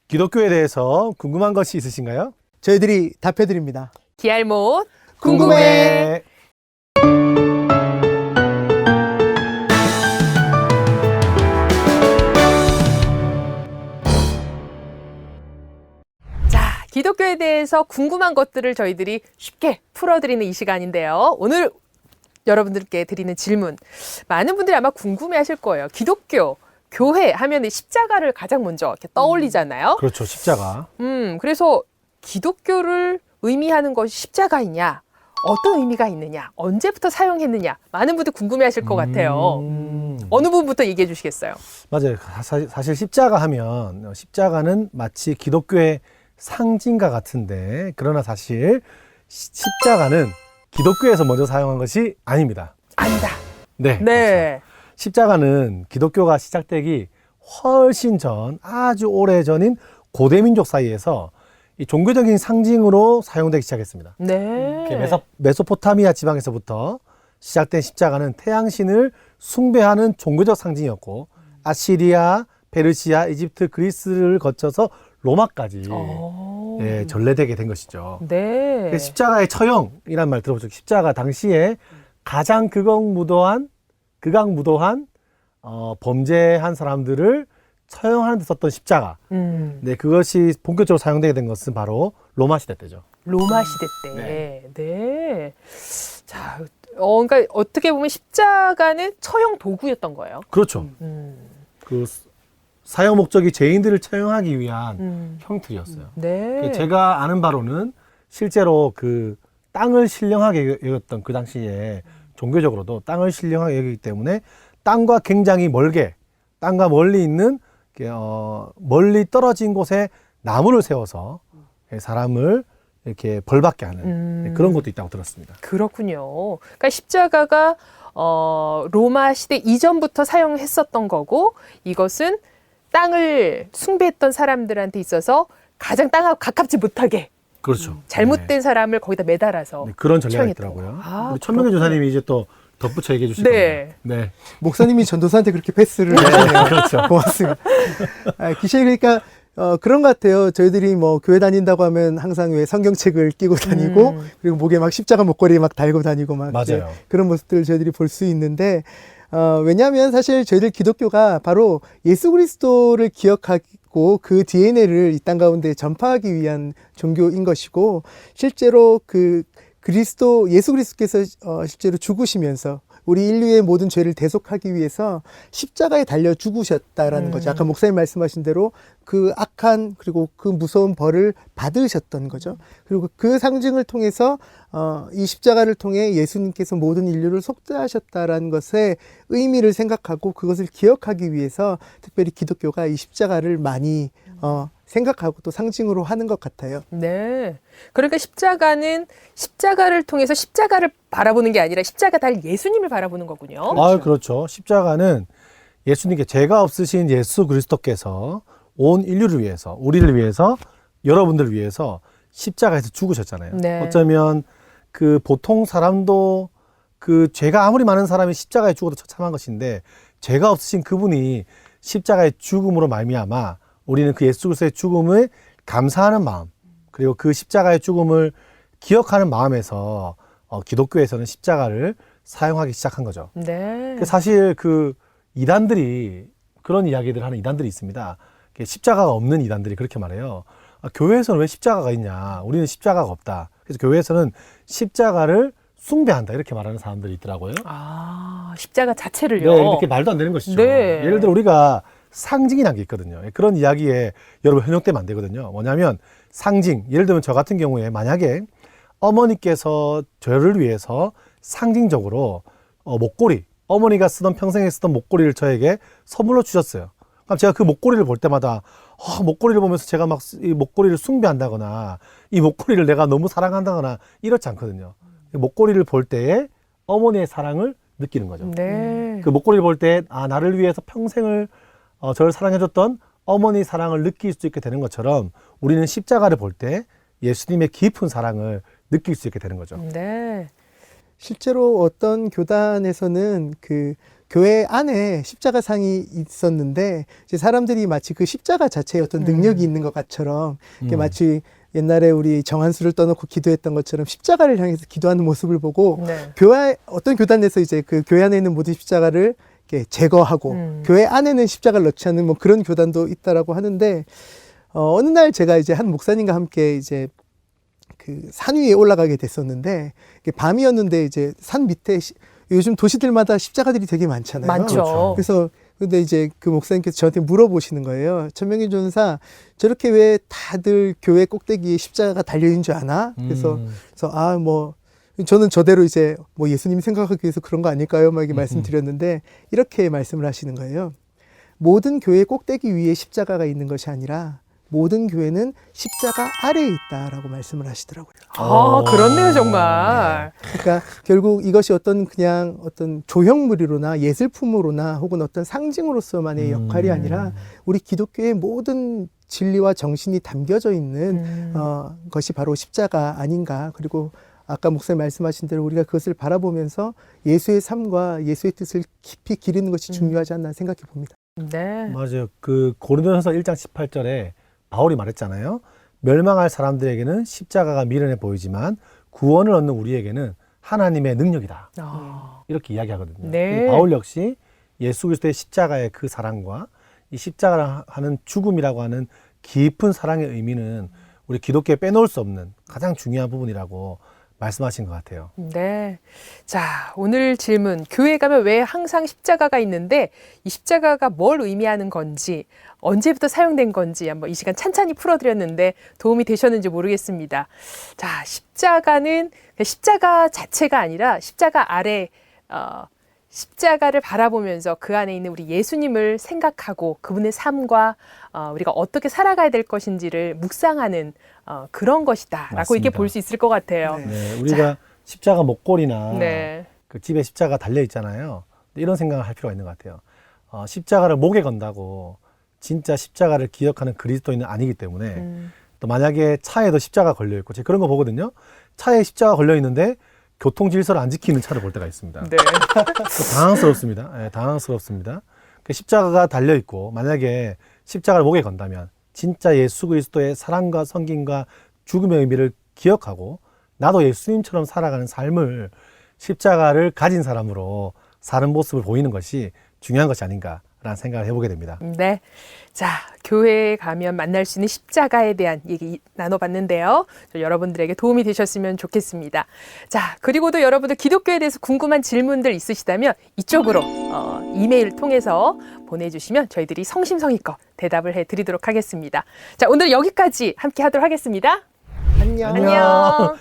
기독교에 대해서 궁금한 것이 있으신가요? 저희들이 답해드립니다. 기알못 궁금해. 자, 기독교에 대해서 궁금한 것들을 저희들이 쉽게 풀어드리는 이 시간인데요. 오늘 여러분들께 드리는 질문. 많은 분들이 아마 궁금해하실 거예요. 기독교, 교회 하면 십자가를 가장 먼저 이렇게 떠올리잖아요. 그렇죠. 십자가. 그래서 기독교를 의미하는 것이 십자가이냐? 어떤 의미가 있느냐? 언제부터 사용했느냐? 많은 분들 궁금해하실 것 같아요. 어느 부분부터 얘기해 주시겠어요? 맞아요. 사실 십자가 하면 십자가는 마치 기독교의 상징과 같은데 그러나 사실 십자가는 기독교에서 먼저 사용한 것이 아닙니다. 아니다. 네. 네. 그렇죠. 십자가는 기독교가 시작되기 훨씬 전, 아주 오래 전인 고대 민족 사이에서 이 종교적인 상징으로 사용되기 시작했습니다. 네. 메소포타미아 지방에서부터 시작된 십자가는 태양신을 숭배하는 종교적 상징이었고 아시리아, 페르시아, 이집트, 그리스를 거쳐서 로마까지 예, 전래되게 된 것이죠. 네. 십자가의 처형이란 말 들어보셨죠? 십자가 당시에 가장 극악무도한 범죄한 사람들을 처형하는 데 썼던 십자가. 네, 그것이 본격적으로 사용되게 된 것은 바로 로마 시대 때죠. 로마 시대 때. 네. 자, 그러니까 어떻게 보면 십자가는 처형 도구였던 거예요. 그렇죠. 그 사용 목적이 죄인들을 처형하기 위한 형틀이었어요. 네. 제가 아는 바로는 실제로 그 땅을 신령하게 여겼던 그 당시에 종교적으로도 땅을 신령하게 여기기 때문에 땅과 굉장히 땅과 멀리 있는 멀리 떨어진 곳에 나무를 세워서 사람을 이렇게 벌받게 하는 그런 것도 있다고 들었습니다. 그렇군요. 그러니까 십자가가 로마 시대 이전부터 사용했었던 거고 이것은 땅을 숭배했던 사람들한테 있어서 가장 땅하고 가깝지 못하게 그렇죠. 잘못된 사람을 거기다 매달아서 네, 그런 전례가 처형했던 있더라고요. 아, 우리 천명규 조사님이 이제 또 덧붙여 얘기해 주실 네. 겁니다. 네. 목사님이 전도사한테 그렇게 패스를 하시네요. 그렇죠. 고맙습니다. 기실 그러니까 그런 것 같아요. 저희들이 뭐 교회 다닌다고 하면 항상 왜 성경책을 끼고 다니고 그리고 목에 막 십자가 목걸이 막 달고 다니고 막 맞아요. 그런 모습들을 저희들이 볼 수 있는데 왜냐하면 사실 저희들 기독교가 바로 예수 그리스도를 기억하고 그 DNA를 이 땅 가운데 전파하기 위한 종교인 것이고 실제로 예수 그리스도께서 실제로 죽으시면서 우리 인류의 모든 죄를 대속하기 위해서 십자가에 달려 죽으셨다라는 거죠. 아까 목사님 말씀하신 대로 그 악한 그리고 그 무서운 벌을 받으셨던 거죠. 그리고 그 상징을 통해서 이 십자가를 통해 예수님께서 모든 인류를 속죄하셨다라는 것의 의미를 생각하고 그것을 기억하기 위해서 특별히 기독교가 이 십자가를 많이 생각하고 또 상징으로 하는 것 같아요. 네. 그러니까 십자가는 십자가를 통해서 십자가를 바라보는 게 아니라 십자가 달 예수님을 바라보는 거군요. 그렇죠. 십자가는 예수님께 죄가 없으신 예수 그리스도께서 온 인류를 위해서, 우리를 위해서, 여러분들을 위해서 십자가에서 죽으셨잖아요. 네. 어쩌면 그 보통 사람도 그 죄가 아무리 많은 사람이 십자가에 죽어도 처참한 것인데 죄가 없으신 그분이 십자가의 죽음으로 말미암아 우리는 그 예수 그리스도의 죽음을 감사하는 마음 그리고 그 십자가의 죽음을 기억하는 마음에서 기독교에서는 십자가를 사용하기 시작한 거죠. 네. 사실 그 이단들이 그런 이야기들 하는 이단들이 있습니다. 십자가가 없는 이단들이 그렇게 말해요. 교회에서는 왜 십자가가 있냐? 우리는 십자가가 없다. 그래서 교회에서는 십자가를 숭배한다 이렇게 말하는 사람들이 있더라고요. 십자가 자체를요. 네, 이렇게 말도 안 되는 것이죠. 네. 예를 들어 우리가 상징이라는 게 있거든요. 그런 이야기에 여러분 현혹되면 안 되거든요. 뭐냐면 상징, 예를 들면 저 같은 경우에 만약에 어머니께서 저를 위해서 상징적으로 목걸이, 어머니가 평생에 쓰던 목걸이를 저에게 선물로 주셨어요. 그럼 제가 그 목걸이를 볼 때마다 목걸이를 보면서 제가 막 이 목걸이를 숭배한다거나 이 목걸이를 내가 너무 사랑한다거나 이렇지 않거든요. 목걸이를 볼 때에 어머니의 사랑을 느끼는 거죠. 네. 그 목걸이를 볼 때 나를 위해서 평생을 저를 사랑해줬던 어머니 사랑을 느낄 수 있게 되는 것처럼 우리는 십자가를 볼 때 예수님의 깊은 사랑을 느낄 수 있게 되는 거죠. 네. 실제로 어떤 교단에서는 교회 안에 십자가상이 있었는데 이제 사람들이 마치 그 십자가 자체에 어떤 능력이 있는 것 같처럼 이게 마치 옛날에 우리 정한수를 떠놓고 기도했던 것처럼 십자가를 향해서 기도하는 모습을 보고 네. 교회 어떤 교단에서 이제 그 교회 안에 있는 모든 십자가를 이렇게 제거하고 교회 안에는 십자가를 넣지 않는 뭐 그런 교단도 있다라고 하는데 어느 날 제가 이제 한 목사님과 함께 이제 그 산 위에 올라가게 됐었는데 이게 밤이었는데 이제 산 밑에 요즘 도시들마다 십자가들이 되게 많잖아요. 많죠. 그렇죠. 그래서 근데 이제 그 목사님께서 저한테 물어보시는 거예요. 천명희 전사 저렇게 왜 다들 교회 꼭대기에 십자가가 달려있는 줄 아나? 그래서 아 뭐 저는 저대로 이제 뭐 예수님 생각하기 위해서 그런 거 아닐까요? 막 이렇게 말씀드렸는데 이렇게 말씀을 하시는 거예요. 모든 교회 꼭대기 위에 십자가가 있는 것이 아니라 모든 교회는 십자가 아래에 있다라고 말씀을 하시더라고요. 아, 그렇네요, 정말. 그러니까 결국 이것이 그냥 어떤 조형물이로나 예술품으로나 혹은 어떤 상징으로서만의 역할이 아니라 우리 기독교의 모든 진리와 정신이 담겨져 있는 것이 바로 십자가 아닌가. 그리고 아까 목사님 말씀하신 대로 우리가 그것을 바라보면서 예수의 삶과 예수의 뜻을 깊이 기리는 것이 중요하지 않나 생각해 봅니다. 네. 맞아요. 그 고린도전서 1장 18절에 바울이 말했잖아요. 멸망할 사람들에게는 십자가가 미련해 보이지만 구원을 얻는 우리에게는 하나님의 능력이다. 아, 이렇게 이야기하거든요. 네. 바울 역시 예수 그리스도의 십자가의 그 사랑과 이 십자가를 하는 죽음이라고 하는 깊은 사랑의 의미는 우리 기독교에 빼놓을 수 없는 가장 중요한 부분이라고 말씀하신 것 같아요. 네. 자, 오늘 질문. 교회 가면 왜 항상 십자가가 있는데 이 십자가가 뭘 의미하는 건지, 언제부터 사용된 건지 한번 이 시간 찬찬히 풀어드렸는데 도움이 되셨는지 모르겠습니다. 자, 십자가는 십자가 자체가 아니라 십자가 아래 십자가를 바라보면서 그 안에 있는 우리 예수님을 생각하고 그분의 삶과 우리가 어떻게 살아가야 될 것인지를 묵상하는 그런 것이다라고 맞습니다. 이렇게 볼 수 있을 것 같아요. 네. 네, 우리가 십자가 목걸이나 네. 그 집에 십자가 달려 있잖아요. 이런 생각을 할 필요가 있는 것 같아요. 십자가를 목에 건다고 진짜 십자가를 기억하는 그리스도인은 아니기 때문에 또 만약에 차에도 십자가 걸려 있고 제가 그런 거 보거든요. 차에 십자가 걸려 있는데 교통 질서를 안 지키는 차를 볼 때가 있습니다. 네. 당황스럽습니다. 네, 당황스럽습니다. 그 십자가가 달려 있고 만약에 십자가를 목에 건다면 진짜 예수 그리스도의 사랑과 섬김과 죽음의 의미를 기억하고 나도 예수님처럼 살아가는 삶을 십자가를 가진 사람으로 사는 모습을 보이는 것이 중요한 것이 아닌가라는 생각을 해보게 됩니다. 네. 자, 교회에 가면 만날 수 있는 십자가에 대한 얘기 나눠봤는데요. 여러분들에게 도움이 되셨으면 좋겠습니다. 자, 그리고도 여러분들 기독교에 대해서 궁금한 질문들 있으시다면 이쪽으로 이메일 통해서 보내주시면 저희들이 성심성의껏 대답을 해드리도록 하겠습니다. 자, 오늘 여기까지 함께 하도록 하겠습니다. 안녕. 안녕.